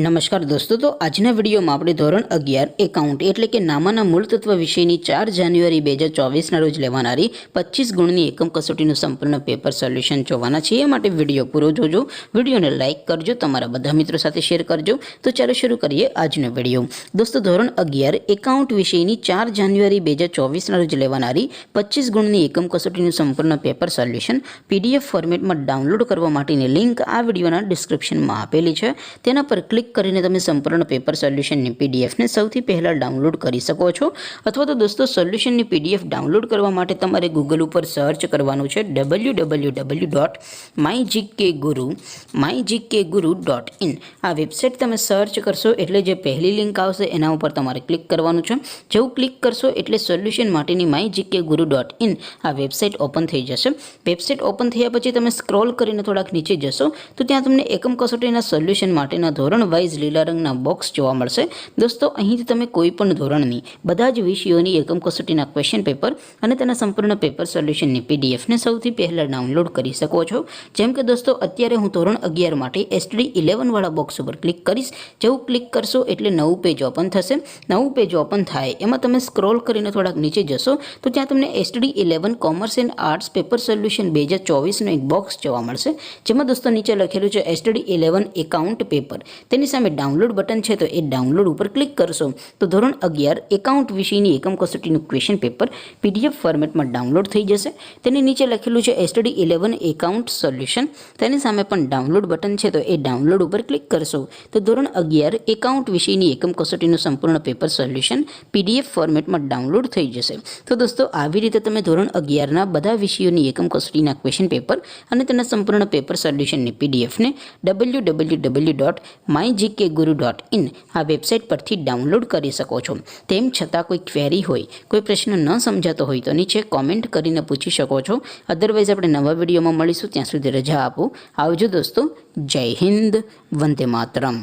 નમસ્કાર દોસ્તો, તો આજના વિડીયોમાં આપણે ધોરણ 11 એકાઉન્ટ એટલે કે નામાના મૂળ તત્વ વિષયની 4 જાન્યુઆરી 2024ના રોજ લેવાનારી 25 ગુણની એકમ કસોટીનું સંપૂર્ણ પેપર સોલ્યુશન જોવાના છે। એ માટે વિડીયો પૂરો જોજો, વિડીયોને લાઇક કરજો, તમારા બધા મિત્રો સાથે શેર કરજો। તો ચાલો શરૂ કરીએ આજનો વિડીયો। દોસ્તો, ધોરણ 11 એકાઉન્ટ વિષયની 4 જાન્યુઆરી 2024ના રોજ લેવાનારી 25 ગુણની એકમ કસોટીનું સંપૂર્ણ પેપર સોલ્યુશન પીડીએફ ફોર્મેટમાં ડાઉનલોડ કરવા માટેની લિંક આ વિડીયોના ડિસ્ક્રિપ્શનમાં આપેલી છે। તેના પર ક્લિક કરીને તમે સંપૂર્ણ પેપર સોલ્યુશનની પીડીએફને સૌથી પહેલાં ડાઉનલોડ કરી શકો છો। અથવા તો દોસ્તો, સોલ્યુશનની પીડીએફ ડાઉનલોડ કરવા માટે તમારે ગૂગલ ઉપર સર્ચ કરવાનું છે www.mygkguru.in। આ વેબસાઇટ તમે સર્ચ કરશો એટલે જે પહેલી લિંક આવશે એના ઉપર તમારે ક્લિક કરવાનું છે। જેવું ક્લિક કરશો એટલે સોલ્યુશન માટેની mygkguru.in આ વેબસાઇટ ઓપન થઈ જશે। વેબસાઇટ ઓપન થયા પછી તમે સ્ક્રોલ કરીને થોડાક નીચે જશો તો ત્યાં તમને એકમ કસોટીના સોલ્યુશન માટેના ધોરણ વાઇઝ લીલા રંગના બોક્સ જોવા મળશે। દોસ્તો, અહીંથી તમે કોઈ પણ ધોરણની બધા જ વિષયોની એકમ કસોટીના ક્વેશ્ચન પેપર અને તેના સંપૂર્ણ પેપર સોલ્યુશનની પીડીએફને સૌથી પહેલાં ડાઉનલોડ કરી શકો છો। જેમ કે દોસ્તો, અત્યારે હું ધોરણ 11 માટે STD 11 વાળા બોક્સ ઉપર ક્લિક કરીશ। જેવું ક્લિક કરશો એટલે નવું પેજ ઓપન થશે। નવું પેજ ઓપન થાય એમાં તમે સ્ક્રોલ કરીને થોડાક નીચે જશો તો ત્યાં તમને STD 11 commerce and arts paper solution 2024નું એક બોક્સ જોવા મળશે। જેમાં દોસ્તો નીચે લખેલું છે STD 11 એકાઉન્ટ પેપર। તેની સામે ડાઉનલોડ બટન છે, તો એ ડાઉનલોડ ઉપર ક્લિક કરશો તો ધોરણ 11 એકાઉન્ટ વિષયની એકમ કસોટીનું ક્વેશ્ચન પેપર પીડીએફ ફોર્મેટમાં ડાઉનલોડ થઈ જશે। તેની નીચે લખેલું છે STD 11 એકાઉન્ટ સોલ્યુશન। તેની સામે પણ ડાઉનલોડ બટન છે, તો એ ડાઉનલોડ ઉપર ક્લિક કરશો તો ધોરણ 11 એકાઉન્ટ વિષયની એકમ કસોટીનું સંપૂર્ણ પેપર સોલ્યુશન પીડીએફ ફોર્મેટમાં ડાઉનલોડ થઈ જશે। તો દોસ્તો, આવી રીતે તમે ધોરણ 11ના બધા વિષયોની એકમ કસોટીના ક્વેશ્ચન પેપર અને તેના સંપૂર્ણ પેપર સોલ્યુશનની પીડીએફને www.mygkguru.in આ વેબસાઇટ પરથી ડાઉનલોડ કરી શકો છો। તેમ છતાં કોઈ ક્વેરી હોય, કોઈ પ્રશ્ન ન સમજાતો હોય તો નીચે કોમેન્ટ કરીને પૂછી શકો છો। અધરવાઇઝ આપણે નવા વિડીયોમાં મળીશું, ત્યાં સુધી રજા આપો। આવજો દોસ્તો, જય હિન્દ, વંદે માતરમ।